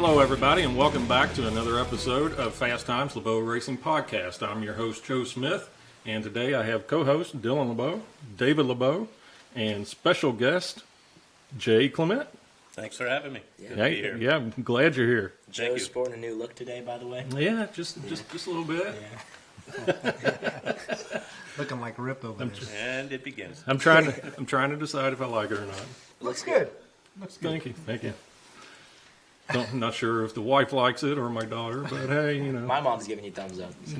Hello, everybody, and welcome back to another episode of Fast Times LeBeau Racing Podcast. I'm your host, Joe Smith, and today I have co-host Dylan LeBeau, David LeBeau, and special guest Jay Clement. Thanks for having me. Yeah, I'm glad you're here. Joe's sporting a new look today, by the way. Yeah, just a little bit. Yeah. Looking like Rip over there. And it begins. I'm trying to decide if I like it or not. Looks good. Looks good. Thank you. I'm not sure if the wife likes it or my daughter, but hey, you know. My mom's giving you thumbs up. So.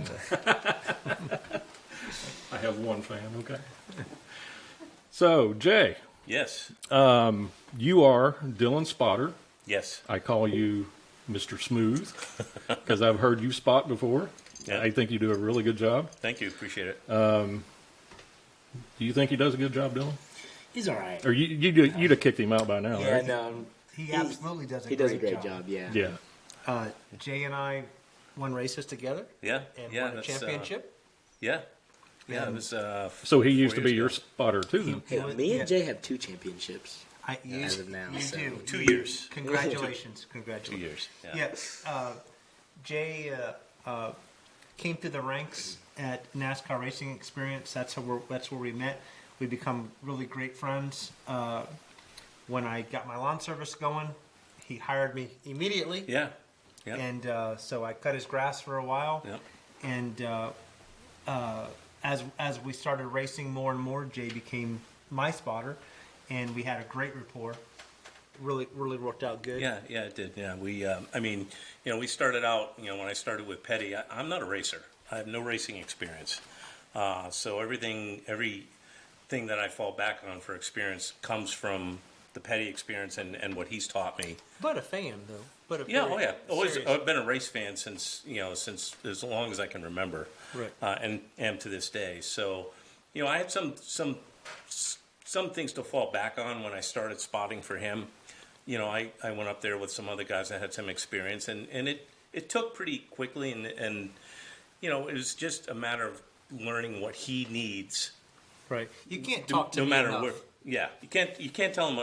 I have one fan, okay. So, Jay. Yes. You are Dylan's spotter. Yes. I call you Mr. Smooth because I've heard you spot before. Yeah. I think you do a really good job. Thank you. Appreciate it. Do you think he does a good job, Dylan? He's all right. Or you'd have kicked him out by now, Yeah, right? no. He absolutely does He does a great job, yeah. Yeah. Jay and I won races together Yeah. and Yeah. won a championship. Yeah. Yeah. It was. So he used to 4 be years your ago. spotter too. Then. Hey, me and Jay have 2 championships. As of now, You so. do. 2 years. Congratulations. 2 Congratulations. years. Yeah. Jay came through the ranks at NASCAR Racing Experience. That's where we met. We become really great friends. When I got my lawn service going, he hired me immediately. Yeah. Yeah. And so I cut his grass for a while. Yeah. And as we started racing more and more, Jay became my spotter, and we had a great rapport. Really worked out good. Yeah. Yeah. It did. Yeah. We. I mean, we started out. When I started with Petty, I'm not a racer. I have no racing experience. So everything that I fall back on for experience comes from the Petty experience and what he's taught me. But a fan, though. Always. Serious. I've been a race fan since as long as I can remember. Right. And am to this day. So, I had some things to fall back on when I started spotting for him. I went up there with some other guys that had some experience, and it took pretty quickly, and it was just a matter of learning what he needs. Right. You can't talk to no me matter enough. where. Yeah, you can't tell him.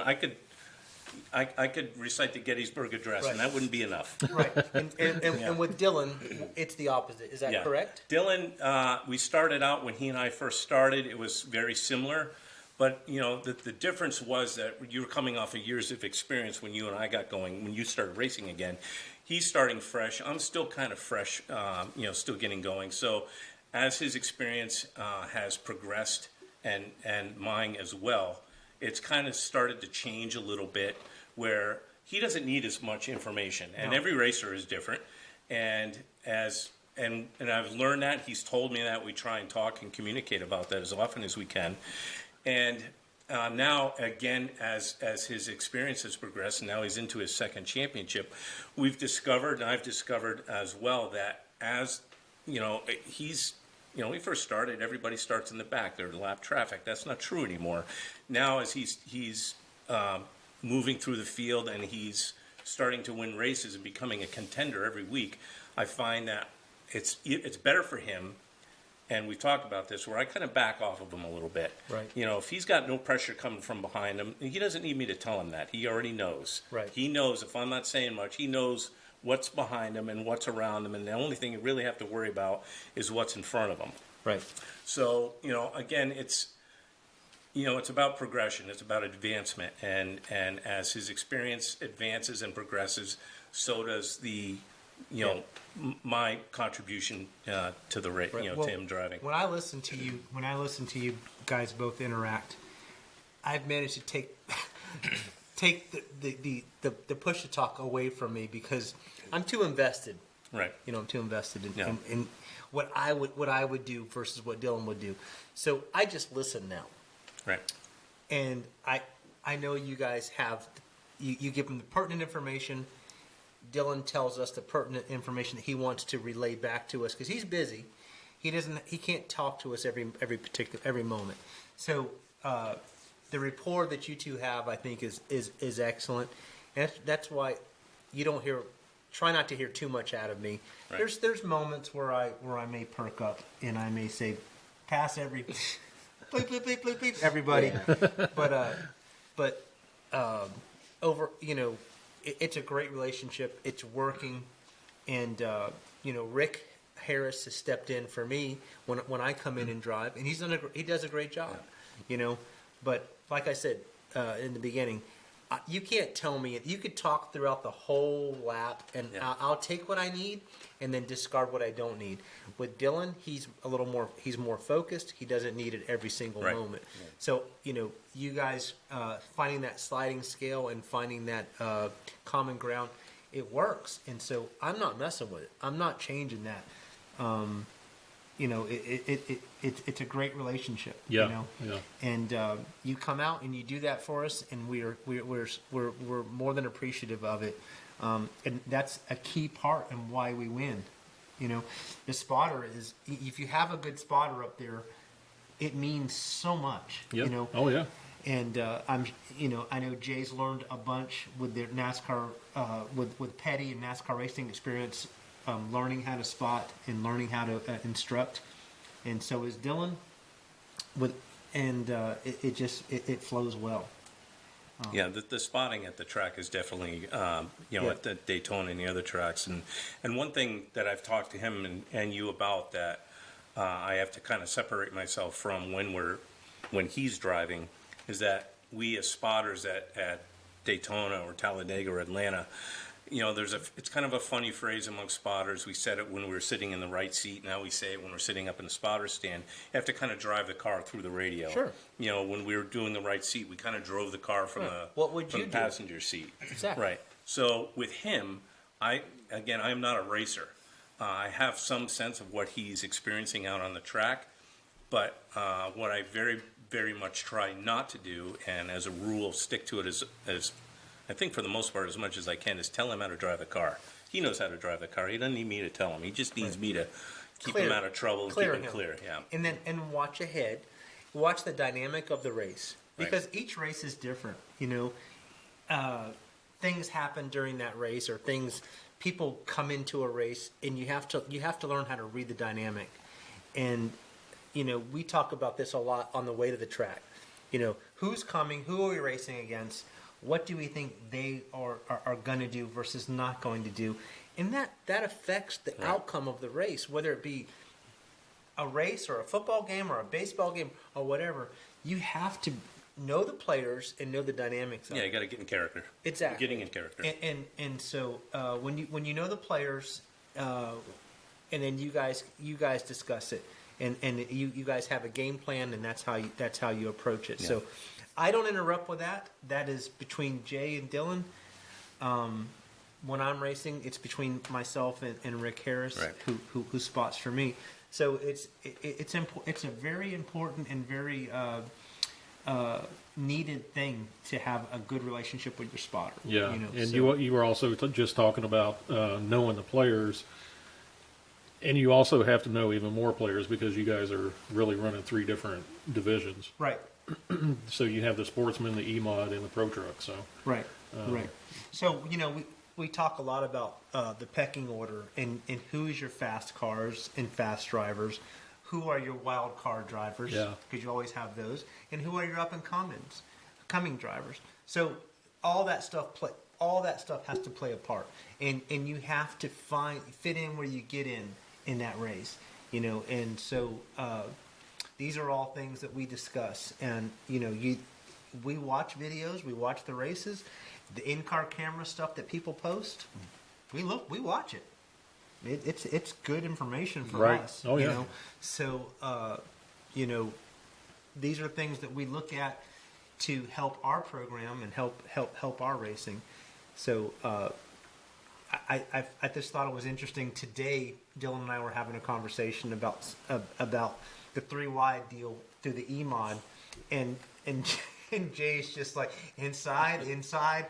I could recite the Gettysburg Address, Right. and that wouldn't be enough. Right. And with Dylan, it's the opposite. Is that correct? Dylan, we started out when he and I first started. It was very similar, but the difference was that you were coming off of years of experience when you and I got going. When you started racing again, he's starting fresh. I'm still kind of fresh, still getting going. So, as his experience has progressed and mine as well, it's kind of started to change a little bit where he doesn't need as much information, and every racer is different. And I've learned that. He's told me that. We try and talk and communicate about that as often as we can. And now, again, as his experience has progressed, and now he's into his second championship, I've discovered as well that as he's. When we first started, everybody starts in the back. They're lap traffic. That's not true anymore. Now, as he's moving through the field and he's starting to win races and becoming a contender every week, I find that it's better for him. And we've talked about this, where I kind of back off of him a little bit. Right. If he's got no pressure coming from behind him, he doesn't need me to tell him that. He already knows. Right. He knows if I'm not saying much, he knows what's behind him and what's around him, and the only thing you really have to worry about is what's in front of him. Right. So, again, it's about progression. It's about advancement, and as his experience advances and progresses, so does my contribution to the race. Right. Well, to him driving. When I listen to you guys both interact, I've managed to take the push to talk away from me because I'm too invested. Right. I'm too invested in what I would do versus what Dylan would do. So I just listen now. Right. And I know you guys have you give him the pertinent information. Dylan tells us the pertinent information that he wants to relay back to us because he's busy. He can't talk to us every moment. So the rapport that you two have, I think, is excellent. And that's why you don't hear. Try not to hear too much out of me. Right. There's moments where I may perk up and I may say, "Pass every, bleep bleep bleep bleep bleep, everybody." Yeah. But over it's a great relationship. It's working, and Rick Harris has stepped in for me when I come in and drive, and he does a great job. But like I said in the beginning, you can't tell me. You could talk throughout the whole lap, and I'll take what I need and then discard what I don't need. With Dylan, he's more focused. He doesn't need it every single moment. Yeah. So you guys finding that sliding scale and finding that common ground, it works. And so I'm not messing with it. I'm not changing that. It's a great relationship. Yeah. And you come out and you do that for us, and we're more than appreciative of it. And that's a key part in why we win. The spotter is, if you have a good spotter up there, it means so much. Yep. Oh yeah. And I know Jay's learned a bunch with their NASCAR, with Petty and NASCAR racing experience, learning how to spot and learning how to instruct, and so is Dylan. It flows well. The spotting at the track is definitely, at the Daytona and the other tracks. And one thing that I've talked to him and you about that I have to kind of separate myself from when he's driving is that we as spotters at Daytona or Talladega or Atlanta, it's kind of a funny phrase among spotters. We said it when we were sitting in the right seat. Now we say it when we're sitting up in the spotter stand. You have to kind of drive the car through the radio. Sure. When we were doing the right seat, we kind of drove the car from the passenger seat. Exactly. Right. So with him, I'm not a racer. I have some sense of what he's experiencing out on the track, but what I very, very much try not to do, and as a rule stick to it as I think for the most part, as much as I can, is tell him how to drive the car. He knows how to drive the car. He doesn't need me to tell him. He just needs me to keep him out of trouble and keep him clear. Yeah. And then watch ahead. Watch the dynamic of the race. Because each race is different. Things happen during that race, or people come into a race, and you have to learn how to read the dynamic. And we talk about this a lot on the way to the track. Who's coming? Who are we racing against? What do we think they are going to do versus not going to do? And that affects the outcome of the race, whether it be a race or a football game or a baseball game or whatever. You have to know the players and know the dynamics of it. You got to get in character. Exactly. Getting in character. And so when you know the players, and then you guys discuss it, and you guys have a game plan, and that's how you approach it. Yeah. So I don't interrupt with that. That is between Jay and Dylan. When I'm racing, it's between myself and Rick Harris, who spots for me. So it's a very important and very needed thing to have a good relationship with your spotter. Yeah, you were also just talking about knowing the players, and you also have to know even more players because you guys are really running 3 different divisions. Right. So you have the sportsman, the E-Mod, and the Pro Truck. So right. So we talk a lot about the pecking order and who is your fast cars and fast drivers, who are your wild card drivers, because you always have those, and who are your up and coming drivers. So all that stuff has to play a part, and you have to fit in where you get in that race, and so. These are all things that we discuss, and we watch videos, we watch the races, the in-car camera stuff that people post. We watch it. It's good information for us. Oh yeah. So these are things that we look at to help our program and help our racing. So I just thought it was interesting today. Dylan and I were having a conversation about the 3 wide deal through the E-Mod, and Jay's just like inside.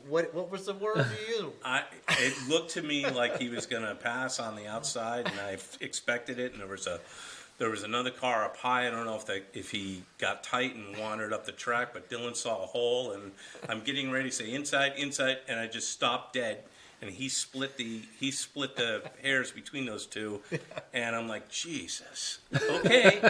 What was the word you used? It looked to me like he was going to pass on the outside, and I expected it. And there was another car up high. I don't know if he got tight and wandered up the track, but Dylan saw a hole, and I'm getting ready to say inside, and I just stopped dead and he split the hairs between those two, and I'm like, Jesus, okay,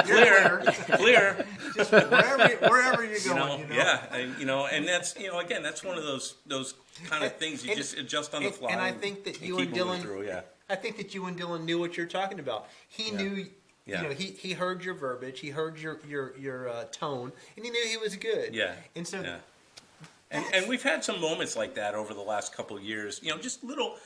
clear. Just wherever you're going, Yeah, and that's again, that's one of those kind of things you just adjust on the fly. And I think that you and Dylan, I think that you and Dylan knew what you're talking about. He knew. Yeah. He heard your verbiage, he heard your tone, and he knew he was good. Yeah. And so, and we've had some moments like that over the last couple of years. Just little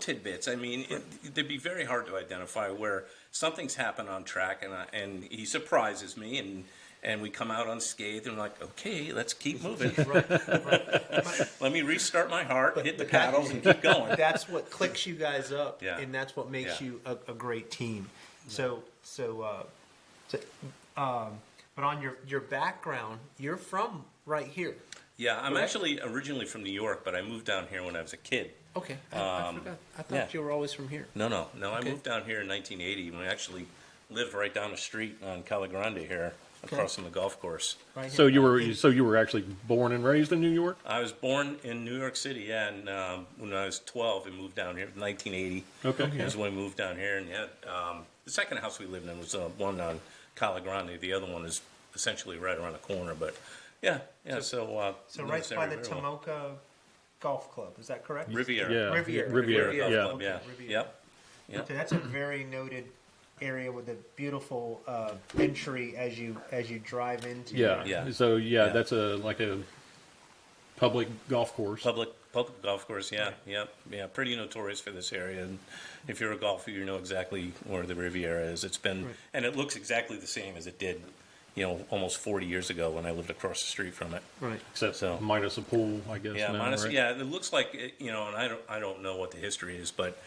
tidbits. I mean, it'd be very hard to identify where something's happened on track, and he surprises me, and we come out unscathed, and we're like, okay, let's keep moving. right. Let me restart my heart, hit the paddles, and keep going. That's what clicks you guys up, Yeah. and that's what makes you a great team. But on your background, you're from right here. Yeah, I'm actually originally from New York, but I moved down here when I was a kid. Okay, I forgot. I thought you were always from here. No. I moved down here in 1980 when I actually lived right down the street on Cala Grande here, across from the golf course. Right So here. you were actually born and raised in New York? I was born in New York City, and when I was 12, I moved down here in 1980. Okay. That's when we moved down here, and the second house we lived in was one on Cala Grande. The other one is essentially right around the corner, but so right by the Tomoka Golf Club, is that correct? Riviera. Yeah. Riviera. Golf Yeah. Club, Okay, yeah. Riviera. Yep. Okay, that's a very noted area with a beautiful entry as you drive into. Yeah. Yeah. So Yeah. that's like a public golf course. Public golf course, yeah. Pretty notorious for this area. And if you're a golfer, you know exactly where the Riviera is. It's been, and it looks exactly the same as it did, almost 40 years ago when I lived across the street from it. Right. Except So- minus a pool, I guess. Yeah, now, right? yeah. It looks like and I don't know what the history is, but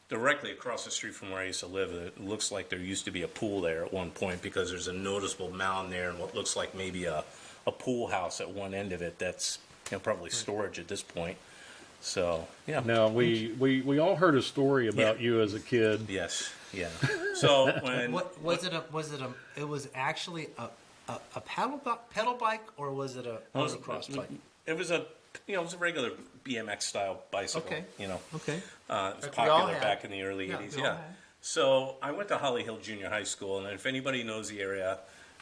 directly across the street from where I used to live, it looks like there used to be a pool there at one point because there's a noticeable mound there and what looks like maybe a pool house at one end of it. That's probably storage at this point. So yeah. Now we all heard a story about you as a kid. Yes. Yeah. So when What was it? It was actually a pedal bike, or was it a motocross bike? it was a regular BMX style bicycle. Okay. It Okay. was Like we all popular had. back in the early Yeah, 80s. we all Yeah. had. So I went to Holly Hill Junior High School, and if anybody knows the area,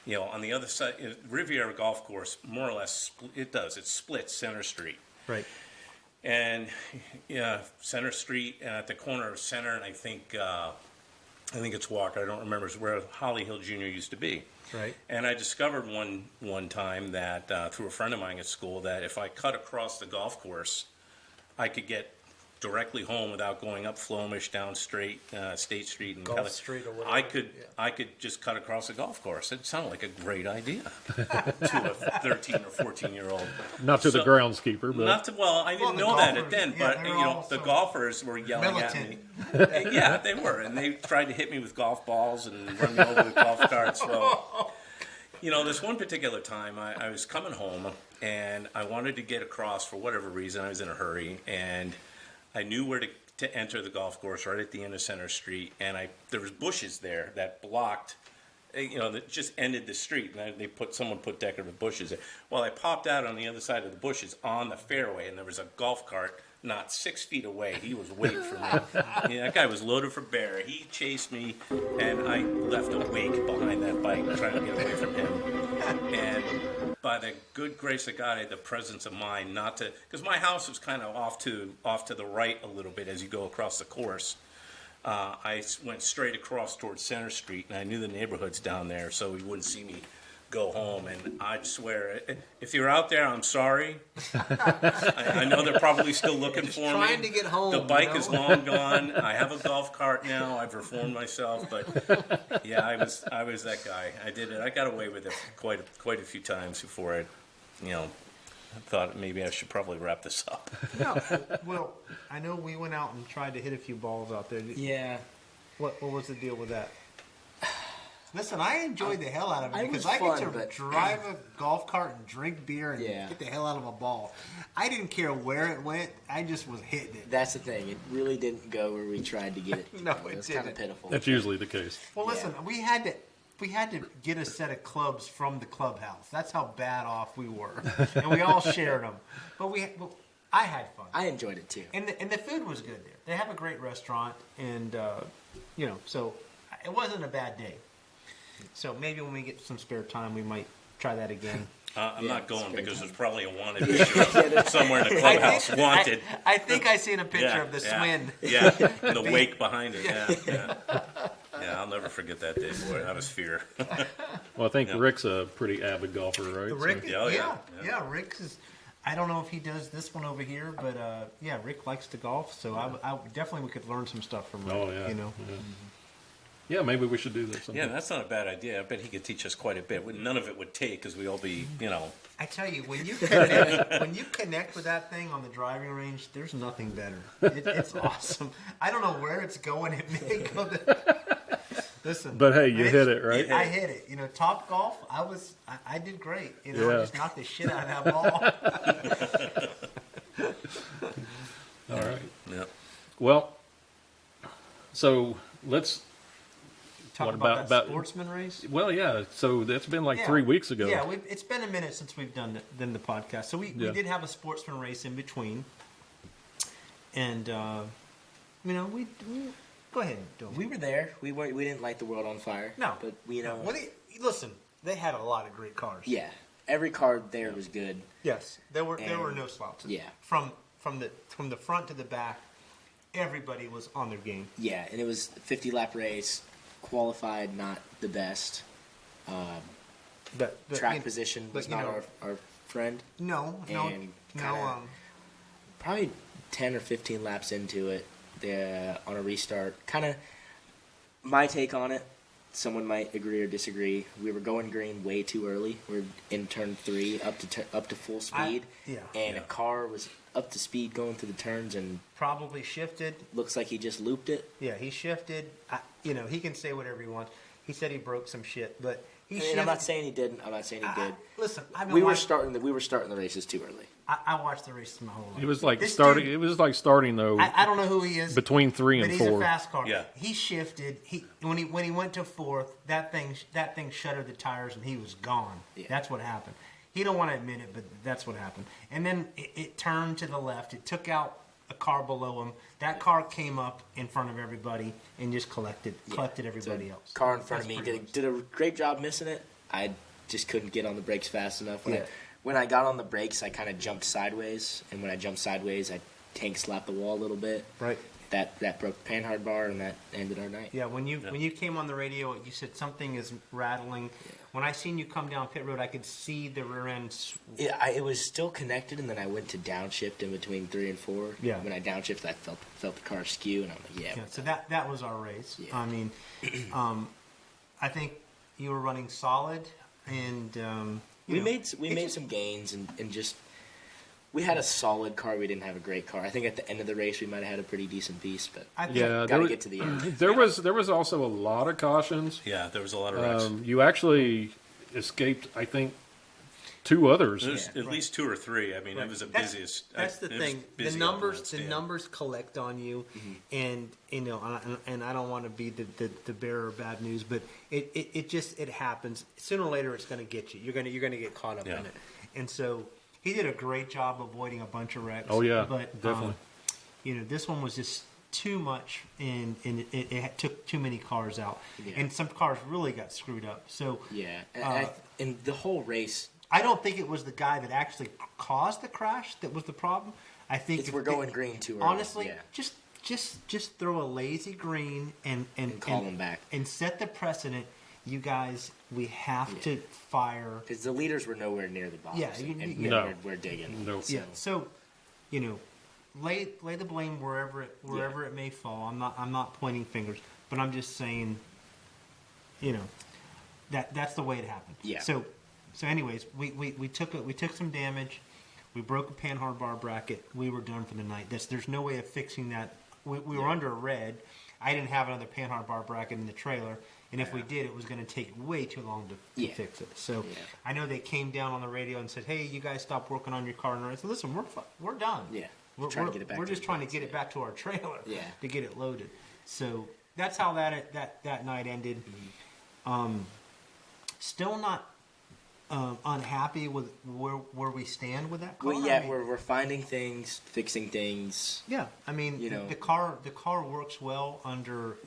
on the other side, Riviera Golf Course, more or less, it splits Center Street. Right. And Center Street at the corner of Center, and I think it's Walker. I don't remember. It's where Holly Hill Junior used to be. Right. And I discovered one time that through a friend of mine at school that if I cut across the golf course, I could get directly home without going up Flomish, down State Street, and Gulf Street or whatever. I could just cut across the golf course. It sounded like a great idea to a 13 or 14-year-old. Not to the groundskeeper, but I didn't the know that golfers, then, yeah, but they were all the so golfers were yelling militant. at me. Yeah, they were, and they tried to hit me with golf balls and run me over with golf carts. Well, this one particular time, I was coming home and I wanted to get across for whatever reason. I was in a hurry, and I knew where to enter the golf course right at the end of Center Street, and there was bushes there that blocked, that just ended the street, and someone put decorative bushes there. Well, I popped out on the other side of the bushes on the fairway, and there was a golf cart not 6 feet away. He was waiting for me. That guy was loaded for bear. He chased me, and I left a wake behind that bike trying to get away from him. And by the good grace of God, I had the presence of mind not to, because my house was kind of off to the right a little bit as you go across the course. I went straight across towards Center Street, and I knew the neighborhoods down there, so he wouldn't see me go home. And I'd swear, if you're out there, I'm sorry. I know they're probably still looking for me. Trying to get home. The bike is long gone. I have a golf cart now. I've reformed myself, but yeah, I was that guy. I did it. I got away with it quite a few times before I thought maybe I should probably wrap this up. No, well, I know we went out and tried to hit a few balls out there. Yeah. What was the deal with that? Listen, I enjoyed the hell out of it It because was I fun, get to but- drive a golf cart and drink beer and Yeah. get the hell out of a ball. I didn't care where it went. I just was hitting it. That's the thing. It really didn't go where we tried to get it. No, It it was kind of didn't. pitiful. that's usually the case. Well, listen, we had to get a set of clubs from the clubhouse. That's how bad off we were, and we all shared them. But I had fun. I enjoyed it too. And the food was good there. They have a great restaurant, and so it wasn't a bad day. So maybe when we get some spare time, we might try that again. I'm not going because there's probably a wanted issue somewhere in the clubhouse. Wanted. I think I seen a picture of the swing. Yeah, and the wake behind it. Yeah, I'll never forget that day. Boy, that was fear. Well, I think Rick's a pretty avid golfer, right? Rick, So, yeah, Rick is. I don't know if he does this one over here, but Rick likes to golf, so I definitely we could learn some stuff from Rick. Oh, yeah. You know. Yeah. Yeah, maybe we should do that sometime. Yeah, that's not a bad idea. I bet he could teach us quite a bit. None of it would take because we all be, I tell you, when you connect with that thing on the driving range, there's nothing better. It's awesome. I don't know where it's going. It may go. Listen, But hey, you hit it, right? I hit it. Top Golf. I did great. I just knocked the shit out of that ball. All right. Yeah. Well, so let's. Talk What about about- that about- sportsman race. Well, yeah. So that's been like Yeah. 3 weeks ago. Yeah, it's been a minute since we've done the podcast. So we did have a sportsman race in between, and we go ahead and do it. We were there. We didn't light the world on fire. No, but listen, they had a lot of great cars. Yeah, every car there was good. Yes, there were no slouches. Yeah. From the front to the back, everybody was on their game. Yeah, and it was a 50-lap race. Qualified, not the best. But Track position was not our friend. No. Probably 10 or 15 laps into it, on a restart. Kind of my take on it. Someone might agree or disagree. We were going green way too early. We're in turn 3, up to full speed, a car was up to speed going through the turns and probably shifted. looks like he just looped it. Yeah, he shifted. He can say whatever he wants. He said he broke some shit, but he shifted. And I'm not saying he didn't. I'm not saying he did. Listen, We were starting the races too early. I watched the races my whole life. It was like This starting. dude- It was like starting though. I don't know who he is. Between 3 but and he's 4. a fast car. Yeah. He shifted. When he went to 4th, that thing shuttered the tires and he was gone. Yeah. That's what happened. He don't want to admit it, but that's what happened. And then it turned to the left. It took out a car below him. That car came up in front of everybody and just collected everybody else. Car in front of That's me pretty much. did a great job missing it. I just couldn't get on the brakes fast enough. Yeah. When I got on the brakes, I kind of jumped sideways, and when I jumped sideways, I tank slapped the wall a little bit. Right. That broke the panhard bar, and that ended our night. Yeah, when you came on the radio, you said something is rattling. When I seen you come down pit road, I could see the rear end. It was still connected, and then I went to downshift in between 3 and 4. Yeah. When I downshifted, I felt the car skew, and I'm like, Yeah, so that was our race. Yeah. I mean, I think you were running solid, and we made some gains, and just we had a solid car. We didn't have a great car. I think at the end of the race, we might have had a pretty decent piece, but I think, Yeah, got to get to the end. There was also a lot of cautions. Yeah, there was a lot of wrecks. You actually escaped, I think, 2 others. There's at least 2 or 3. I mean, it was the busiest. That's the it was thing. The busy numbers, on the stand. numbers collect on you, and and I don't want to be the bearer of bad news, but it just happens. Sooner or later, it's going to get you. You're going to get caught up Yeah. in it, and so he did a great job avoiding a bunch of wrecks. Oh, yeah, but definitely. This one was just too much, and it took too many cars out, Yeah. and some cars really got screwed up. So Yeah, and the whole race. I don't think it was the guy that actually caused the crash that was the problem. I think We're going green too early. Honestly, Yeah. just throw a lazy green and call him back. and set the precedent. You guys, we have to fire. Because the leaders were nowhere near the box. Yeah, and No. we're digging. No. Yeah, so lay the blame wherever it may fall. I'm not pointing fingers, but I'm just saying, that's the way it happened. Yeah. So anyways, we took some damage. We broke a panhard bar bracket. We were done for the night. There's no way of fixing that. We were under a red. I didn't have another panhard bar bracket in the trailer, and if we did, it was going to take way too long to fix it. So I know they came down on the radio and said, "Hey, you guys stop working on your car." And I said, "Listen, we're done. Yeah. We're Trying to get it back we're to just the trying to box, get it back to our trailer Yeah. to get it loaded." So that's how that night ended. Mm-hmm. Still not unhappy with where we stand with that car. Well, yeah, I mean, we're finding things, fixing things. yeah. I mean, You know. the car works well under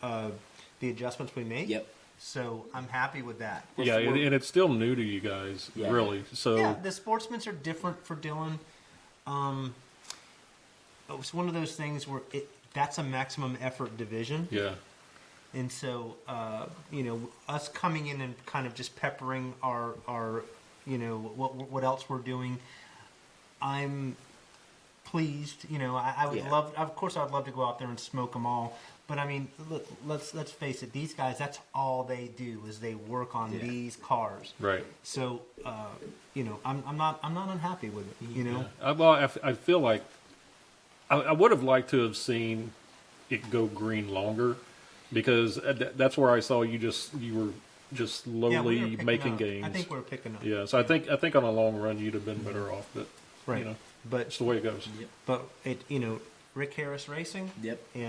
the adjustments we make. Yep. So I'm happy with that. Yeah, and it's still new to you guys, Yeah. really. So Yeah, the Sportsmans are different for Dylan. It's one of those things where that's a maximum effort division. yeah, And so, us coming in and kind of just peppering our what else we're doing, I'm pleased. I would Yeah. love, of course, I'd love to go out there and smoke them all. But I mean, look, let's face it. These guys, that's all they do is they work on Yeah. these cars. right. So, I'm not unhappy with it. I feel like I would have liked to have seen it go green longer, because that's where I saw you were just Yeah, we slowly were picking making up. gains. I think we're picking up. Yeah, so I think on a long run you'd have been better off, but Right. it's But the way it goes. but Rick Harris Racing. Yep. We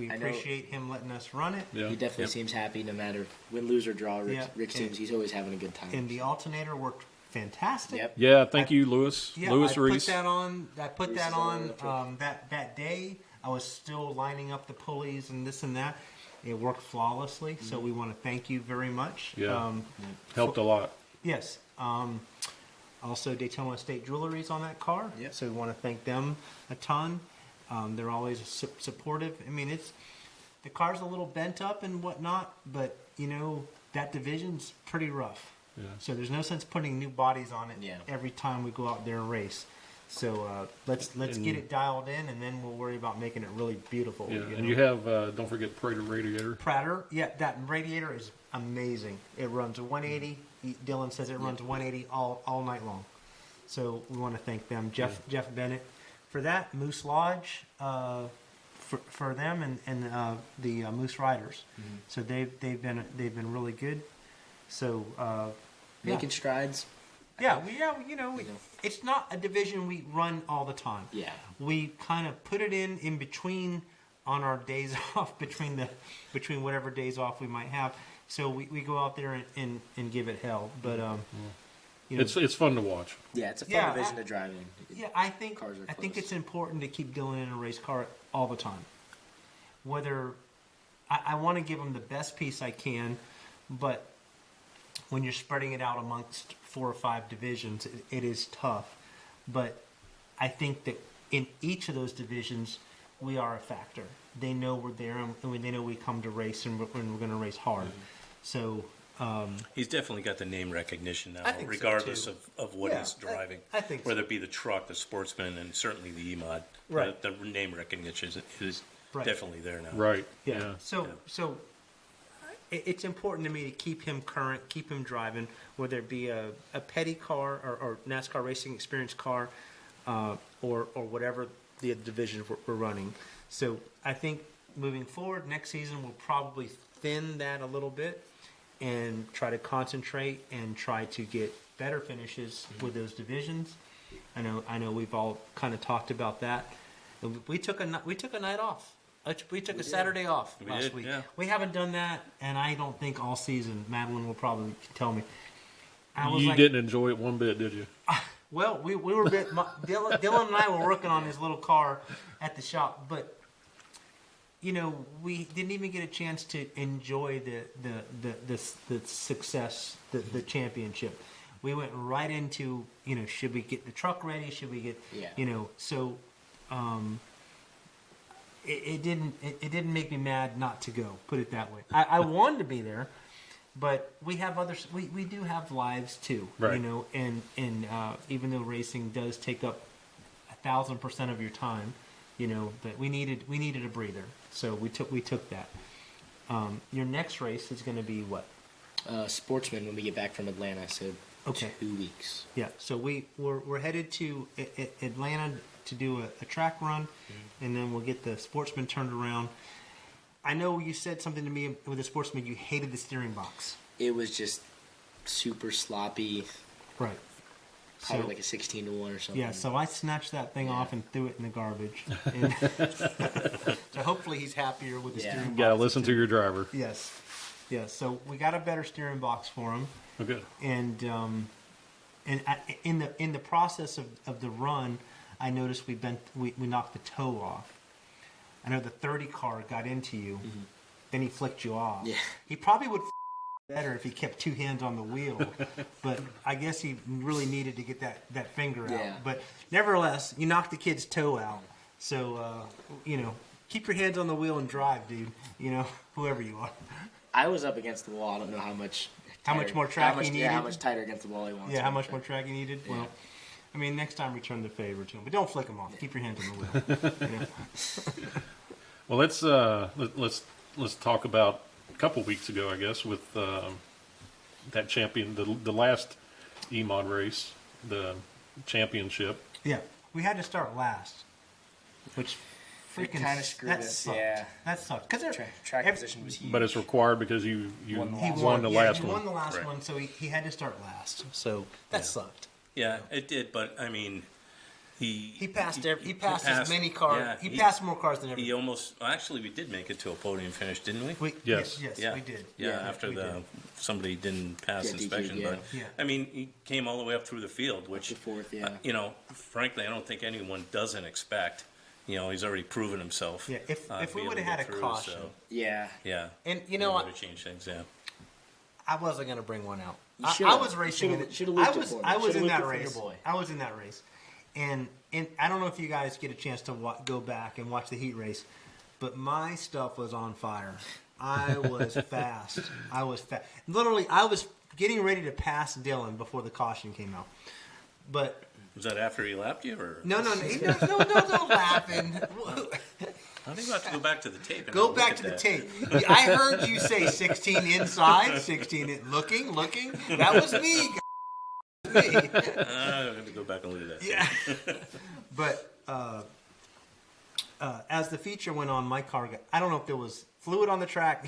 I know. appreciate him letting us run it. Yeah, He definitely seems happy no matter win, lose, or draw. Rick, Yeah. Rick seems he's always having a good time. And the alternator worked fantastic. Yep. yeah. Thank you, Lewis. Yeah, Lewis I Reese. put that on. I put Reese that is all on over the truck. that day. I was still lining up the pulleys and this and that. It worked flawlessly. So we want to thank you very much. Yeah. Helped a lot. Yes. Also, Daytona State Jewelry's on that car. Yep. So we want to thank them a ton. They're always supportive. I mean, the car's a little bent up and whatnot, but that division's pretty rough. Yeah. So there's no sense putting new bodies on it Yeah. every time we go out there and race. So let's get it dialed in, and then we'll worry about making it really beautiful. Yeah, you and know? you have don't forget Prater radiator. Prater, yeah, that radiator is amazing. It runs 180. Dylan says it runs 180 all night long. So we want to thank them, Jeff Bennett, for that. Moose Lodge, for them, and the Moose Riders. Mm-hmm. So they've been really good. So Making strides. it's not a division we run all the time. Yeah. We kind of put it in between on our days off, between whatever days off we might have. So we go out there and give it hell. But It's fun to watch. Yeah, it's a fun Yeah, division to drive in. yeah, I think Cars are I think close. it's important to keep Dylan in a race car all the time. Whether I want to give him the best piece I can, but when you're spreading it out amongst 4 or 5 divisions, it is tough. But I think that in each of those divisions, we are a factor. They know we're there, and they know we come to race, and we're going to race hard. So He's definitely got the name recognition now, I think so, regardless too. of what Yeah, he's driving. I think so. Whether it be the truck, the Sportsman, and certainly the E-Mod. Right. The name recognition is Right. definitely there now. Right. yeah. Yeah. So it's important to me to keep him current, keep him driving, whether it be a petty car or NASCAR racing experience car, or whatever the division we're running. So I think moving forward, next season we'll probably thin that a little bit and try to concentrate and try to get better finishes with those divisions. I know we've all kind of talked about that. We took a night off. We took a Saturday off We last did, week. yeah. We haven't done that, and I don't think all season. Madeline will probably tell me. I was You like, didn't enjoy it one bit, did you? well, we were Dylan and I were working on his little car at the shop, but we didn't even get a chance to enjoy the success, the championship. We went right into should we get the truck ready? Should we get so. It didn't make me mad not to go. Put it that way. I wanted to be there, but we have others. We do have lives too, Right. And even though racing does take up 1,000% of your time, but we needed a breather, so we took that. Your next race is going to be what? Sportsman when we get back from Atlanta, so Okay. 2 weeks. Yeah, so we're headed to Atlanta to do a track run, and then we'll get the Sportsman turned around. I know you said something to me with the Sportsman. You hated the steering box. It was just super sloppy, Right. probably So- like a 16-1 or something. Yeah, so I snatched that thing off and threw it in the garbage. And so hopefully he's happier with the Yeah. steering box. You gotta listen to your driver. Yes. So we got a better steering box for him. Oh, good. And And in the process of the run, I noticed we knocked the toe off. I know the 30 car got into you, then he flicked you off. Yeah. He probably would better if he kept two hands on the wheel, but I guess he really needed to get that finger out. Yeah. But nevertheless, you knocked the kid's toe out. So, keep your hands on the wheel and drive, dude. Whoever you are. I was up against the wall. I don't know how much. How much more track he needed? Yeah, how much tighter against the wall he wants. Yeah, how much more track you needed? Yeah. Well, I mean, next time return the favor to him, but don't flick him off. Keep your hands on the wheel. Well, let's talk about a couple weeks ago, I guess, with that champion, the last E-Mod race, the championship. Yeah, we had to start last, which freaking kind of screwed that us. sucked. Yeah, That sucked because track position was huge. But it's required because you Won the won the last he one. won the last Right. one, so he had to start last. So that sucked. Yeah, it did. But I mean, He passed as many cars. yeah, he passed more cars than He everybody. almost actually we did make it to a podium finish, didn't we? Yes. Yes, Yeah, we did. Yeah, after we did. somebody didn't pass Yeah, inspection, DQ'd, yeah. but Yeah. I mean, he came all the way up through the field, which to fourth, yeah. frankly, I don't think anyone doesn't expect. He's already proven himself. Yeah, if to we be would able have to had a get through, caution. so, Yeah. yeah, And it would have changed things. Yeah, I wasn't going to bring one out. You I should've. was racing. Should've I looped it was for me. I was Should've in that looped it for your race. boy. I was in that race, and I don't know if you guys get a chance to go back and watch the heat race, but my stuff was on fire. I was fast. I was fast. Literally, I was getting ready to pass Dylan before the caution came out. But was that after he lapped you, or no, laughing. I think we'll have to go back to the tape. And Go look back at to the that. tape. I heard you say 16 inside, 16 looking. That was me. I'm going to go back and look at that. Yeah. But as the feature went on, my car I don't know if there was fluid on the track.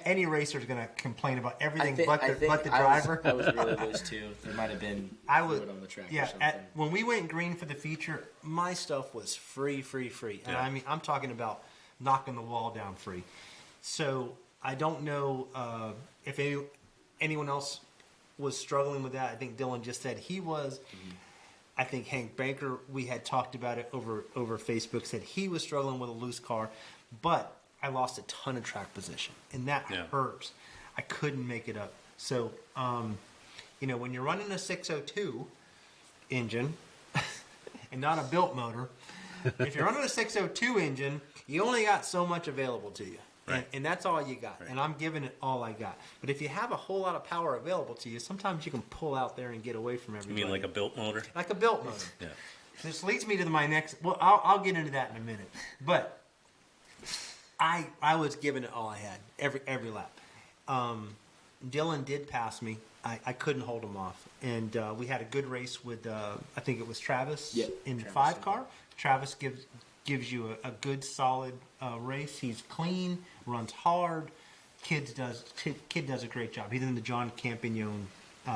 Any racer's going to complain about everything but the driver. I was really loose too. There might have been fluid on the track or something. When we went green for the feature, my stuff was free. And Yeah. I mean, I'm talking about knocking the wall down free. So I don't know if anyone else was struggling with that. I think Dylan just said he was. Mm-hmm. I think Hank Banker, we had talked about it over Facebook, said he was struggling with a loose car, but I lost a ton of track position, and that hurts. I couldn't make it up. So, when you're running a 602 engine and not a built motor, if you're running a 602 engine, you only got so much available to you. Right. And that's all you got. Right. And I'm giving it all I got. But if you have a whole lot of power available to you, sometimes you can pull out there and get away from You everybody. mean like a built motor? Like a built motor. Yeah. This leads me to my next. Well, I'll get into that in a minute. But I was giving it all I had every lap. Dylan did pass me. I couldn't hold him off, and we had a good race with I think it was Travis in the Travis, 5 car. Travis gives you a good solid race. He's clean, runs hard. Kid does a great job. He's in the John Campignon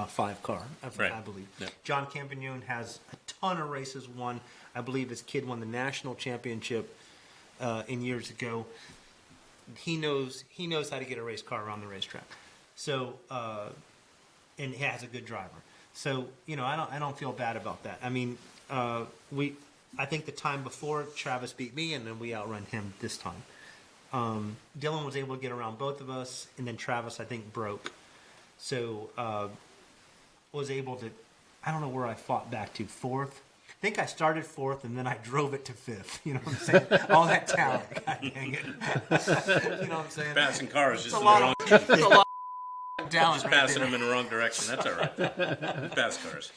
5 car, I believe. Yeah. John Campignon has a ton of races won. I believe his kid won the national championship in years ago. He knows how to get a race car around the racetrack. So, and he has a good driver. So, I don't feel bad about that. I mean, I think the time before Travis beat me, and then we outrun him this time. Dylan was able to get around both of us, and then Travis, I think, broke. So, was able to, I don't know where I fought back to, 4th. I think I started 4th, and then I drove it to 5th. You know what I'm saying? All that talent. God dang it. You know what I'm saying? Passing cars just It's a in the lot wrong. of, it's a lot of talent Just right passing there. them in the wrong direction. That's all right. Fast cars.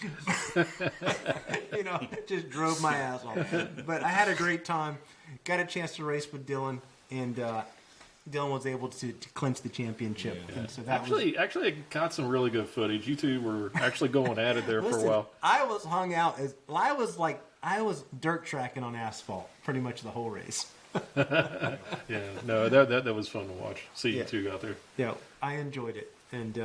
Just drove my ass off. But I had a great time. Got a chance to race with Dylan, and Dylan was able to clinch the championship. Yeah. And so that Actually, I got some really good footage. You two were actually going at it there for a while. I was hung out I was dirt tracking on asphalt pretty much the whole race. Yeah, no, that was fun to watch. See you Yeah. two out there. Yeah, I enjoyed it, and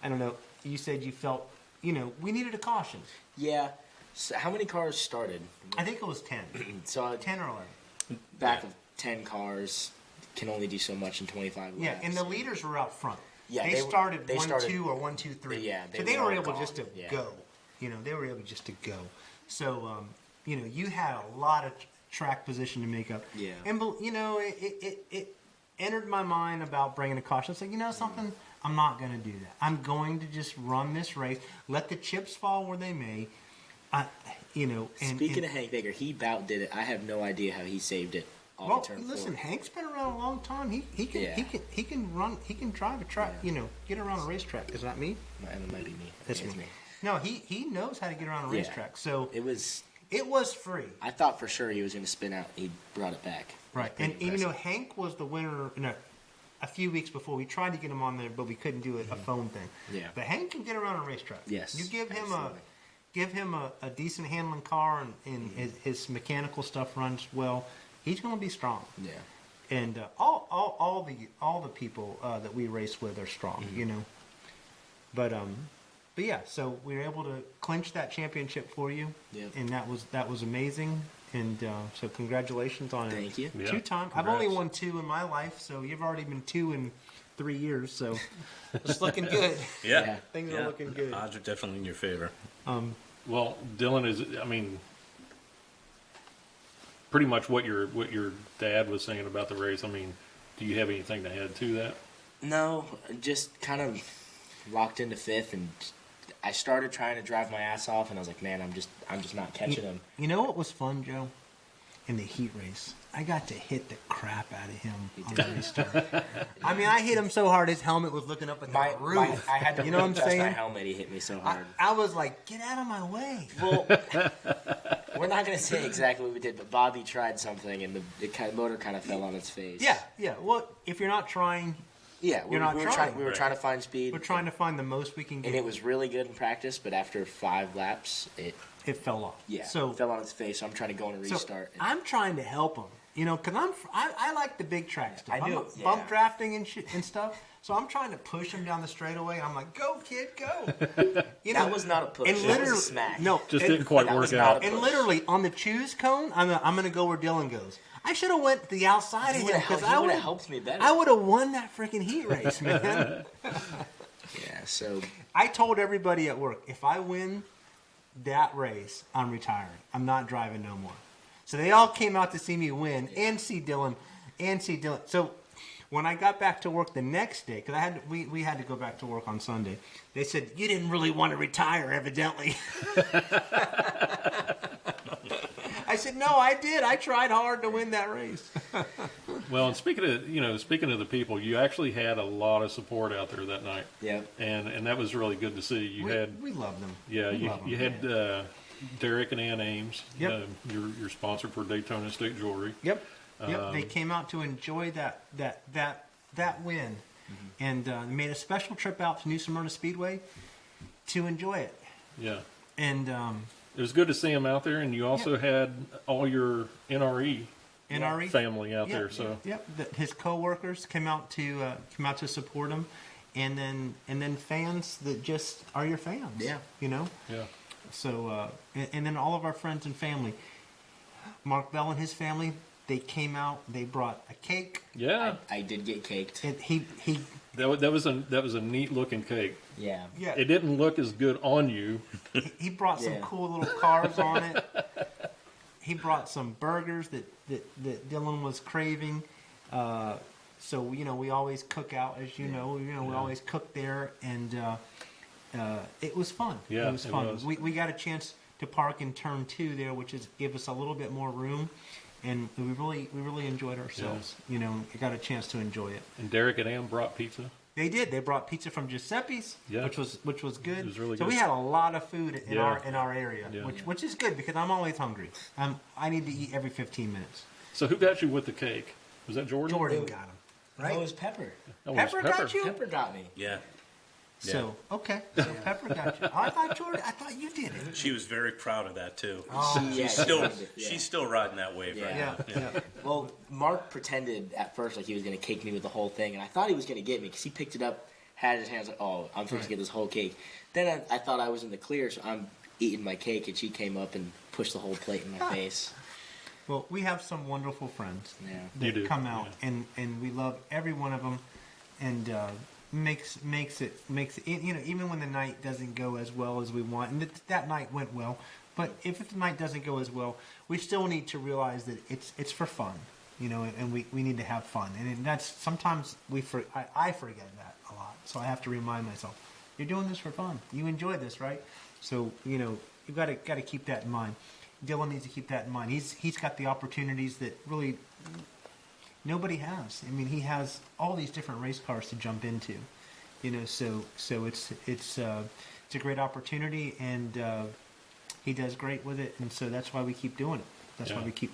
I don't know. You said you felt, we needed a caution. Yeah. So how many cars started? I think it was 10, So 10 or 11. back of 10 cars can only do so much in 25 laps. Yeah, and the leaders were out front. Yeah, they they were- started they 1, started- 2, or 1, 2, 3. Yeah, so they they were were all able gone. just to Yeah. go. They were able just to go. So, you had a lot of track position to make up. Yeah. And, it entered my mind about bringing a caution. It's like, something, I'm not going to do that. I'm going to just run this race, let the chips fall where they may. Speaking of Hank Baker, he about did it. I have no idea how he saved it off Well, of turn listen, 4. Hank's been around a long time. He can run. He can drive a track. Yeah. Get around a racetrack. Is that me? And it might be me. That's It's me. No, he knows how to get around a Yeah. racetrack. So It was. it was free, I thought for sure he was going to spin out. He brought it back. right? Pretty And impressive. Hank was the winner. A few weeks before we tried to get him on there, but we couldn't do it. A phone thing. Yeah. But Hank can get around a racetrack. Yes, You give him absolutely. a decent handling car and his mechanical stuff runs well. He's going to be strong. Yeah. And all the people that we race with are strong, But yeah, so we were able to clinch that championship for you, Yep. and that was amazing. And so congratulations on it. Thank you. Yeah, 2 times. I've congrats. only won 2 in my life, so you've already been 2 in 3 years. So it's looking good. Yeah. Things are looking good. Odds are definitely in your favor. Well, Dylan, pretty much what your dad was saying about the race. Do you have anything to add to that? No, just kind of locked into 5th, and I started trying to drive my ass off, and I was like, man, I'm just not catching him. You know what was fun, Joe? In the heat race, I got to hit the crap out of him on the restart. I hit him so hard his helmet was looking up at the roof. I had to you know what I'm adjust saying? my helmet. He hit me so hard. I was like, get out of my way. Well, we're not going to say exactly what we did, but Bobby tried something, and the motor kind of fell on its face. Yeah. Well, if you're not trying, Yeah, You're not trying. We were trying to find speed. we're trying to find the most we can get. And it was really good in practice, but after 5 laps, it fell off. fell on its face. So I'm trying to go on a restart. So I'm trying to help him. Because I like the big track stuff. I do, I'm yeah. bump drafting and stuff. So I'm trying to push him down the straightaway. I'm like, go kid, go. That was not a push. And That was a literally, smack. no, Just and- didn't quite that work was not out. a And push. literally on the choose cone, I'm going to go where Dylan goes. I should have went the outside of He him would because have helped me better. I would have won that freaking heat race, man. Yeah, so I told everybody at work, if I win that race, I'm retiring. I'm not driving no more. So they all came out to see me win and see Dylan. So when I got back to work the next day, because we had to go back to work on Sunday, they said, you didn't really want to retire, evidently. I said, no, I did. I tried hard to win that race. Well, and speaking of the people, you actually had a lot of support out there that night. yeah. And that was really good to see. We love them. Yeah, We love them. you had Derek and Ann Ames, Yep. your sponsor for Daytona State Jewelry. Yep. They came out to enjoy that win, and made a special trip out to New Smyrna Speedway to enjoy it. Yeah, And it was good to see him out there, and you also had all your NRE NRE family out Yep, there. So yep, his coworkers came out to support him, and then fans that just are your fans. Yeah. yeah, So and then all of our friends and family, Mark Bell and his family, they came out. They brought a cake. yeah. I did get caked. And he That was a neat looking cake. Yeah. yeah It didn't look as good on you. he brought some Yeah. cool little cars on it. He brought some burgers that Dylan was craving. So we always cook out, as you know. We always cook there, and it was fun. Yeah, it was it fun. was. We got a chance to park in turn 2 there, which is give us a little bit more room, and we really enjoyed ourselves. We got a chance to enjoy it. And Derek and Ann brought pizza. They did. They brought pizza from Giuseppe's, Yeah. which was good. It was really so good. we had a lot of food in Yeah. our area, Yeah. which is good because I'm always hungry. I need to eat every 15 minutes. So who got you with the cake? Was that Jordan? Jordan got him, right? No, it was Pepper. Oh, it was Pepper got you? Pepper got me. Yeah. So okay, so Pepper got you. Oh, I thought you did it. She was very proud of that too. Yeah, She's still riding that wave right Yeah. now. Yeah. Well, Mark pretended at first like he was going to cake me with the whole thing, and I thought he was going to get me because he picked it up, had it in his hands, like, oh, I'm supposed to get this whole cake. Then I thought I was in the clear, so I'm eating my cake, and she came up and pushed the whole plate in my face. Well, we have some wonderful friends Yeah. that You do, come out, and we love every one of them. And makes it even when the night doesn't go as well as we want, and that night went well. But if the night doesn't go as well, we still need to realize that it's for fun, and we need to have fun. And that's sometimes I forget that a lot. So I have to remind myself, you're doing this for fun. You enjoy this, right? So you've got to keep that in mind. Dylan needs to keep that in mind. He's got the opportunities that really nobody has. I mean, he has all these different race cars to jump into, So it's a great opportunity, and he does great with it, and so that's why we keep doing it. That's why we keep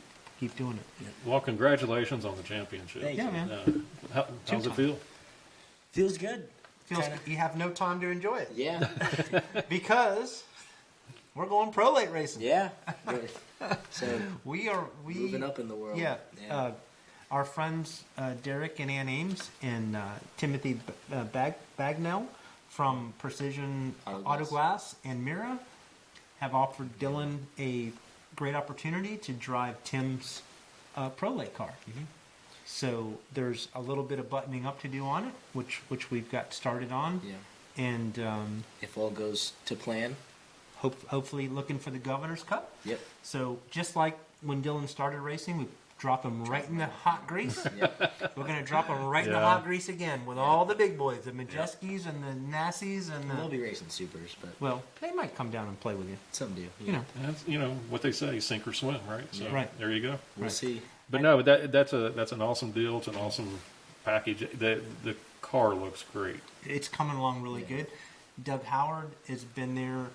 doing it. Well, congratulations on the championship. Thank you. Man. How's it feel? Feels good. You have no time to enjoy it. Yeah. Because we're going pro late racing. Yeah. So we moving up in the world. Yeah. Our friends Derek and Ann Ames and Timothy Bagnell from Precision Auto Glass and Mira have offered Dylan a great opportunity to drive Tim's pro late car. Mm-hmm. So there's a little bit of buttoning up to do on it, which we've got started on. Yeah. And if all goes to plan, hopefully looking for the Governor's Cup. Yep. So just like when Dylan started racing, we drop him right in the hot grease. Yep. We're going to drop him right in the hot grease again with all the big boys, the Majeskis and the Nassies and the... We'll be racing supers, but... Well, they might come down and play with you. Some do. You know. That's, what they say, sink or swim, right? So Right. there you go. We'll see. But no, that's an awesome deal. It's an awesome package. The car looks great. It's coming along really good. Doug Howard has been there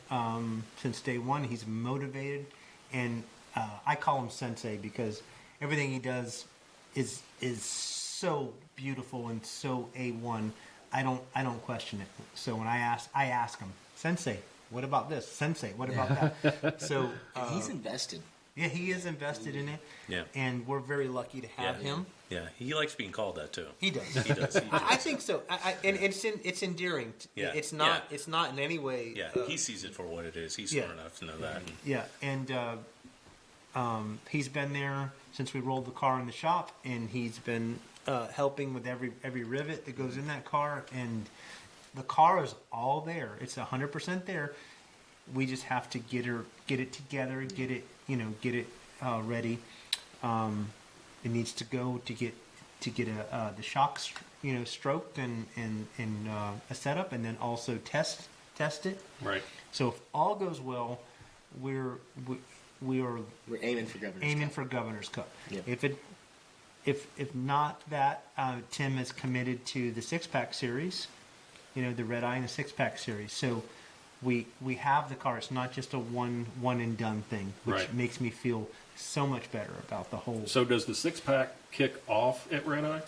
since day one. He's motivated, and I call him Sensei because everything he does is so beautiful and so A1. I don't question it. So when I ask him, Sensei, what about this? Sensei, what about that? So And he's invested. Yeah, he is invested in it. Yeah. And we're very lucky to have him. Yeah, he likes being called that too. He does. He does. I think so. And it's endearing. Yeah. It's not. Yeah. It's not in any way. Yeah, he sees it for what it is. He's Yeah. smart enough to know that. Yeah, and he's been there since we rolled the car in the shop, and he's been helping with every rivet that goes in that car, and the car is all there. It's 100% there. We just have to get it together, get it ready. It needs to go to get the shocks stroked and a setup, and then also test it. Right. So if all goes well, we're aiming for Governor's aiming Cup. for Governor's Cup. Yep. If not that, Tim is committed to the 6-pack series, the Red Eye and the 6-pack series. So we have the car. It's not just a one and done thing, which Right. makes me feel so much better about the whole. So does the 6-pack kick off at Red Eye?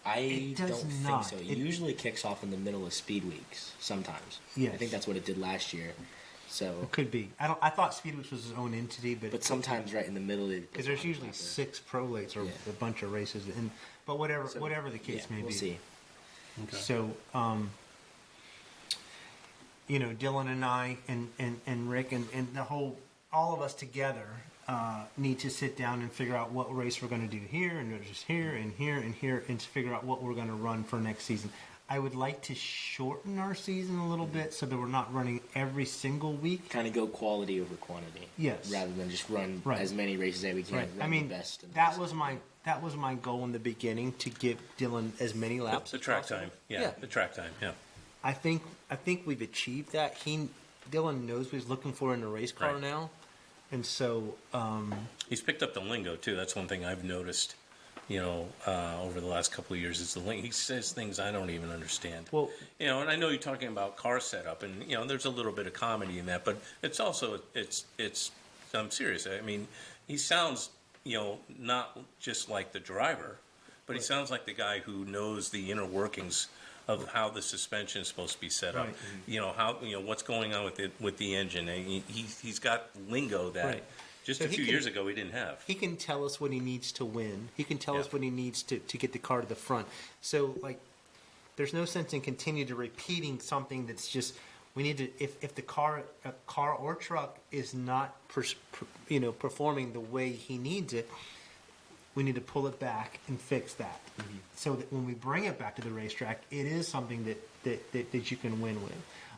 I does don't not. think so. It Usually kicks off in the middle of speed weeks. Sometimes. Yes. I think that's what it did last year. So, It could be. I thought Speedweeks was his own entity, but sometimes right in the middle. because there's usually 6 prolates or a bunch of races, but whatever the case may we'll be. see. Okay. So, Dylan and I and Rick and all of us together need to sit down and figure out what race we're going to do here and just here and here and here, and to figure out what we're going to run for next season. I would like to shorten our season a little bit so that we're not running every single week. Kind of go quality over quantity. Yes. Rather than just run Right. as many races as we can. Right. Run I mean, the best. that was my goal in the beginning, to give Dylan as many laps. The as track possible. time. Yeah, the track time. Yeah. I think we've achieved that. Dylan knows what he's looking for in a race car Right. now, and so He's picked up the lingo too. That's one thing I've noticed. Over the last couple of years, is the lingo. He says things I don't even understand. Well, and I know you're talking about car setup, and there's a little bit of comedy in that, but it's also it's. I'm serious. I mean, he sounds not just like the driver, but he sounds like the guy who knows the inner workings of how the suspension is supposed to be set up. Right. How what's going on with the engine. And he's got lingo that Right. just So a few years ago he didn't have. he can tell us what he needs to win. He can tell Yeah. us what he needs to get the car to the front. So, there's no sense in continue to repeating something that's just, we need to, if the car or truck is not performing the way he needs it, we need to pull it back and fix that, so that when we bring it back to the racetrack, it is something that you can win with,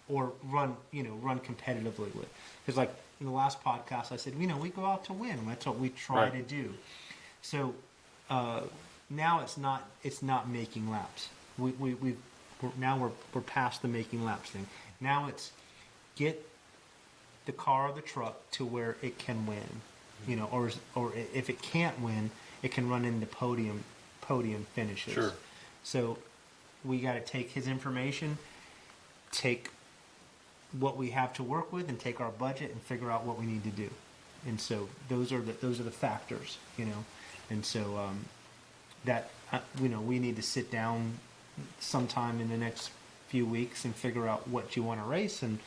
or run competitively with. Because like in the last podcast, I said, we go out to win. That's what we try to do. So now it's not making laps. We're past the making laps thing. Now it's get the car or the truck to where it can win, or if it can't win, it can run into podium finishes. Sure. So we got to take his information, take what we have to work with, and take our budget and figure out what we need to do. And so those are the factors, And so that we need to sit down sometime in the next few weeks and figure out what you want to race and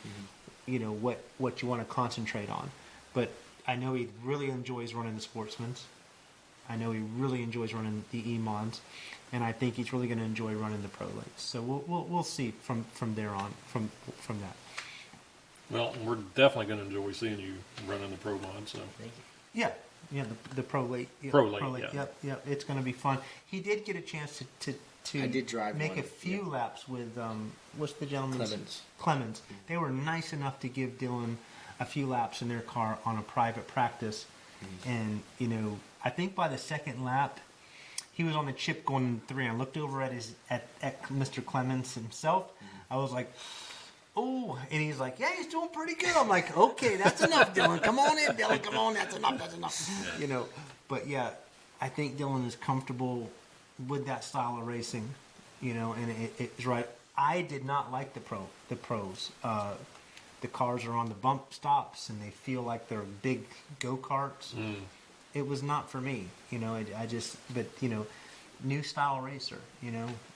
what you want to concentrate on. But I know he really enjoys running the Sportsmans. I know he really enjoys running the E-Mons, and I think he's really going to enjoy running the Pro Lakes. So we'll see from there on from that. Well, we're definitely going to enjoy seeing you running the Pro Mod. So Thank you. Yeah, the Pro Lake. Yeah, Pro Lake, yeah. Yep. It's going to be fun. He did get a chance to I did drive make one, a few laps with what's the gentleman's Clements. They were nice enough to give Dylan a few laps in their car on a private practice, and I think by the second lap, he was on the chip going 3. I looked over at Mr. Clements himself. I was like, oh, and he's like, yeah, he's doing pretty good. I'm like, okay, that's enough, Dylan. Come on in, Dylan. Come on, that's enough. Yeah. But yeah, I think Dylan is comfortable with that style of racing, and it's right. I did not like the pros. The cars are on the bump stops, and they feel like they're big go-karts. It was not for me, new style racer,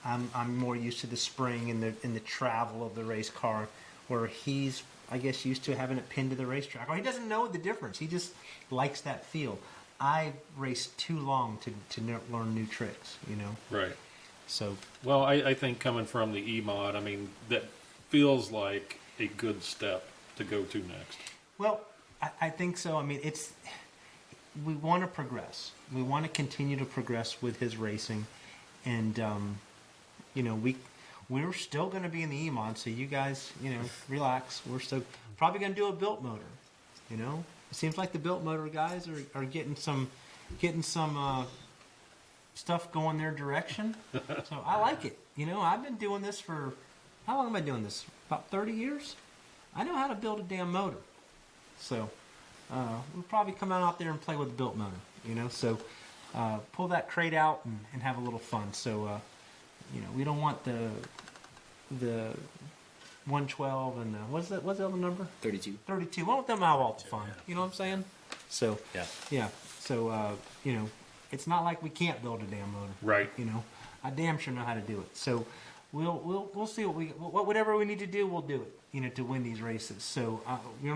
I'm more used to the spring and the travel of the race car, where he's, I guess, used to having it pinned to the racetrack. Or he doesn't know the difference. He just likes that feel. I raced too long to learn new tricks, Right. So, Well, I think coming from the E-Mod, that feels like a good step to go to next. well, I think so. We want to progress. We want to continue to progress with his racing, and we're still going to be in the E-Mod. So you guys, relax. We're still probably going to do a built motor. It seems like the built motor guys are getting some stuff going their direction. So I like it. I've been doing this for, how long am I doing this? About 30 years. I know how to build a damn motor. So we'll probably come out there and play with the built motor. So pull that crate out and have a little fun. So we don't want the 112 and what's the other number? 32. 32. We don't want them out all the fun. You know what I'm saying? So Yeah. So it's not like we can't build a damn motor. Right. I damn sure know how to do it. So we'll see whatever we need to do, we'll do it. To win these races. So we're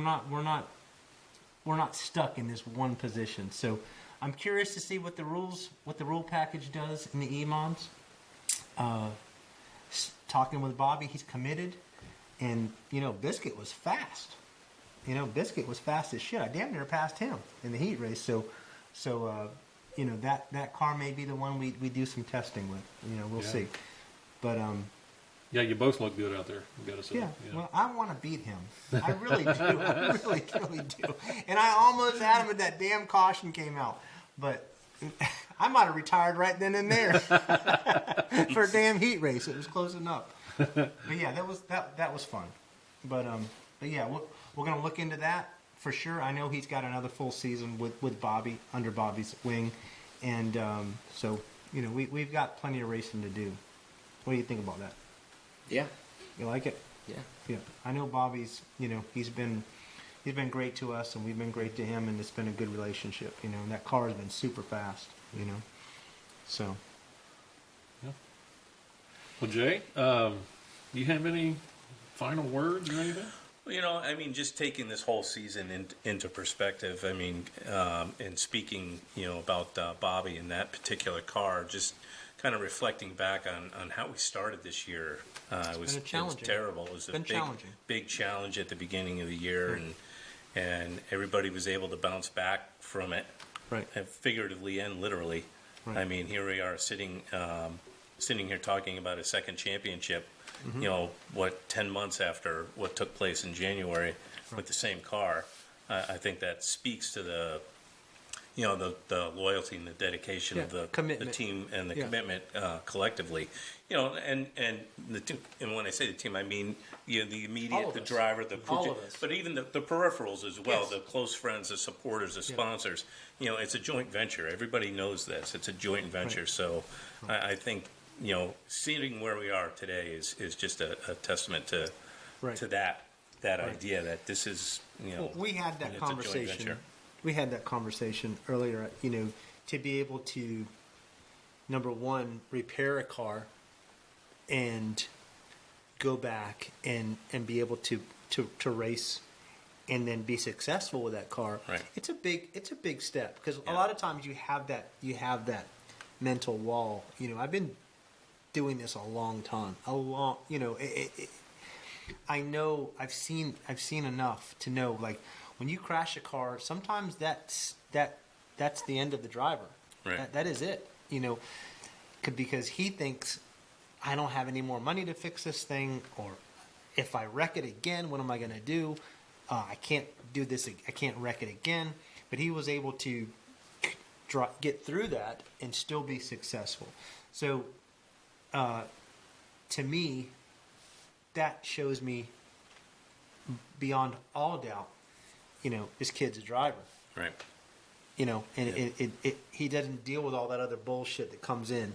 not stuck in this one position. So I'm curious to see what the rule package does in the E-Mons. Talking with Bobby, he's committed, and Biscuit was fast. Biscuit was fast as shit. I damn near passed him in the heat race. So that car may be the one we do some testing with. We'll see. But Yeah, you both look good out there, I've got to say. yeah, well, I want to beat him. I really do. I really, really do. And I almost had him when that damn caution came out. But I might have retired right then and there for a damn heat race. It was close enough. But yeah, that was fun. But yeah, we're going to look into that for sure. I know he's got another full season with Bobby, under Bobby's wing. And so, we've got plenty of racing to do. What do you think about that? Yeah. You like it? Yeah. Yeah. I know Bobby's, he's been great to us, and we've been great to him, and it's been a good relationship, and that car has been super fast, So. Yeah. Well, Jay, you have any final words or anything? Well, just taking this whole season into perspective, and speaking, about Bobby and that particular car, just kind of reflecting back on how we started this year. It was terrible. It was a big challenge at the beginning of the year, and everybody was able to bounce back from it, right, figuratively and literally. Right. I mean, here we are sitting here talking about a second championship. Mm-hmm. 10 months after what took place in January with the same car. I think that speaks to the loyalty and the dedication of the commitment. team and the commitment collectively. And when I say the team, I mean the All immediate, of the us. driver, the crew, All of us. but even the peripherals as well, Yes. the close friends, the supporters, the sponsors. It's a joint venture. Everybody knows this. It's a joint venture. Right. So I think sitting where we are today is just a testament to Right. to that idea that this is Well, we had that it's a joint conversation. venture. We had that conversation earlier. To be able to, number one, repair a car, and go back and be able to race, and then be successful with that car. Right. It's a big step, because a Yeah. lot of times you have that mental wall. I've been doing this a long time. I know I've seen enough to know, like, when you crash a car, sometimes that's the end of the driver. Right. That is it. Because he thinks, I don't have any more money to fix this thing, or if I wreck it again, what am I going to do? I can't do this. I can't wreck it again. But he was able to get through that and still be successful. So, to me, that shows me beyond all doubt, this kid's a driver. right. And he doesn't deal with all that other bullshit that comes in.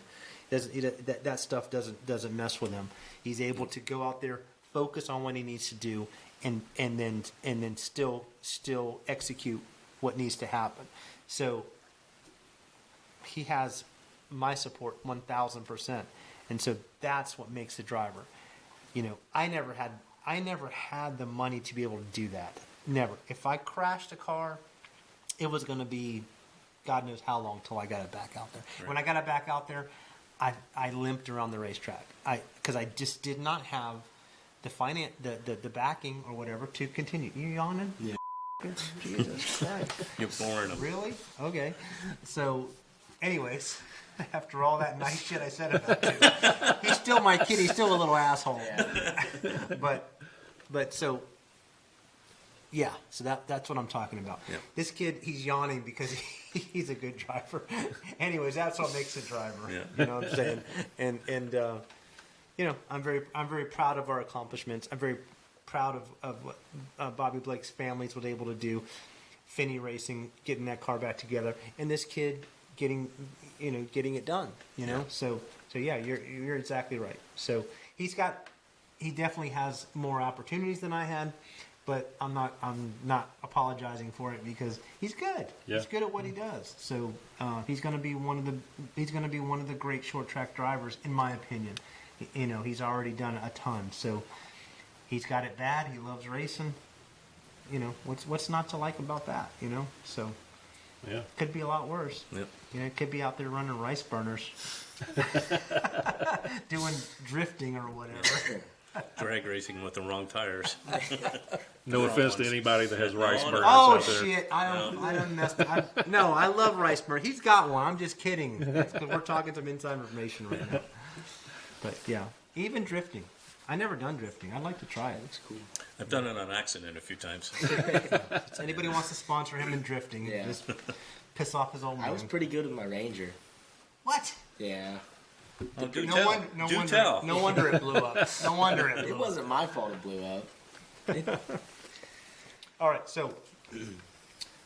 That stuff doesn't mess with him. He's able to go out there, focus on what he needs to do, and then still execute what needs to happen. So he has my support 1,000%, and so that's what makes the driver. I never had the money to be able to do that. Never. If I crashed a car, it was going to be God knows how long till I got it back out there. Right. When I got it back out there, I limped around the racetrack. Because I just did not have the backing or whatever to continue. You yawning? Yeah. Jesus Christ. You're boring them. Really? Okay. So, anyways, after all that nice shit I said about him, he's still my kid. He's still a little asshole. Yeah. but so, yeah. So that's what I'm talking about. Yeah. This kid, he's yawning because he's a good driver. Anyways, that's what makes a driver. Yeah. You know what I'm saying? And I'm very proud of our accomplishments. I'm very proud of what Bobby Blake's families was able to do. Finney Racing, getting that car back together, and this kid getting it done. Yeah. So yeah, you're exactly right. So he definitely has more opportunities than I had, but I'm not apologizing for it because he's good. Yeah. He's good at what he does. So he's going to be one of the great short track drivers, in my opinion. He's already done a ton. So he's got it bad. He loves racing. What's not to like about that? So Yeah. could be a lot worse. Yep. It could be out there running rice burners, doing drifting or whatever. Drag racing with the wrong tires. No Wrong offense to ones. anybody that has rice no. burners Oh out there. shit! I done messed. No, I love rice burner. He's got one. I'm just kidding. That's 'cause we're talking some inside information right now. But yeah, even drifting. I never done drifting. I'd like to try it. It's cool. I've done it on accident a few times. So anybody wants to sponsor him in drifting, Yeah. just piss off his old man. I was pretty good with my Ranger. What? Yeah. Oh, do No tell. wonder. No do wonder. tell. No wonder it blew up. No wonder it blew It up. wasn't my fault it blew up. All right, so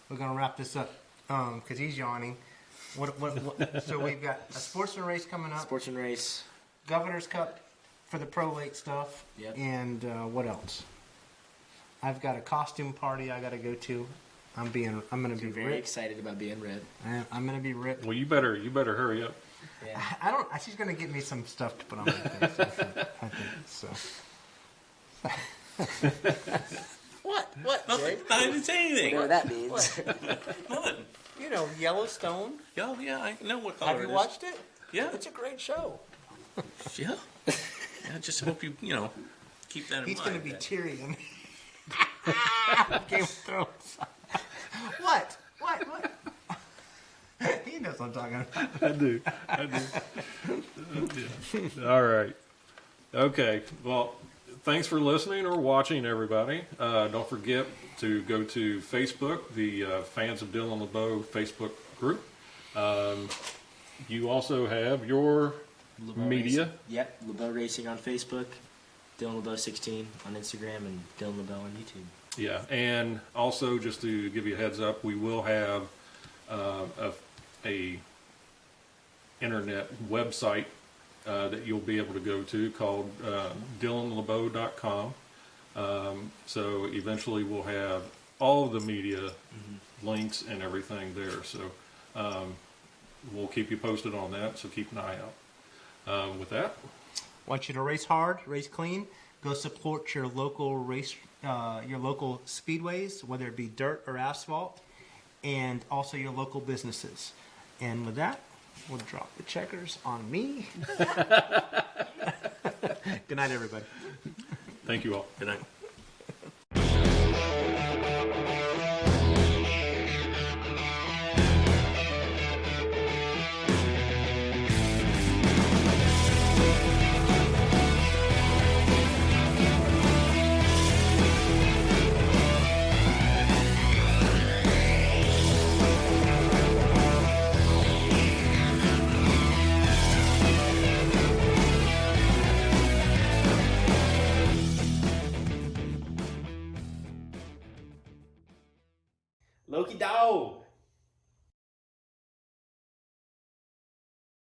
we're gonna wrap this up because he's yawning. What? So we've got a sportsman race coming up, Sportsman race. Governor's Cup for the pro late stuff, Yep. and what else? I've got a costume party I got to go to. I'm gonna be You're very ripped. excited about being red. I'm gonna be ripped. Well, you better hurry up. Yeah. I don't. She's gonna get me some stuff to put on my face. I think so. What? Nothing. I didn't say anything. Whatever that means. Nothing. Yellowstone. Yeah, I know what color Have it you is. watched it? Yeah. It's a great show. Yeah. I just hope you keep that in He's mind. going to be that- Tyrion. Game of Thrones. What? He knows what I'm talking about. I do. Yeah. All right. Okay. Well, thanks for listening or watching, everybody. Don't forget to go to Facebook, the Fans of Dylan LeBeau Facebook group. You also have your LeBeau media. Racing. Yep, LeBeau Racing on Facebook, Dylan LeBeau 16 on Instagram, and Dylan LeBeau on YouTube. Yeah, and also just to give you a heads up, we will have a internet website that you'll be able to go to called DylanLeBeau.com. So eventually we'll have all of the media links and everything there. So we'll keep you posted on that. So keep an eye out. With that, Want you to race hard, race clean. Go support your local race, your local speedways, whether it be dirt or asphalt, and also your local businesses. And with that, we'll drop the checkers on me. Good night, everybody. thank you all. Good night. Loki Dog.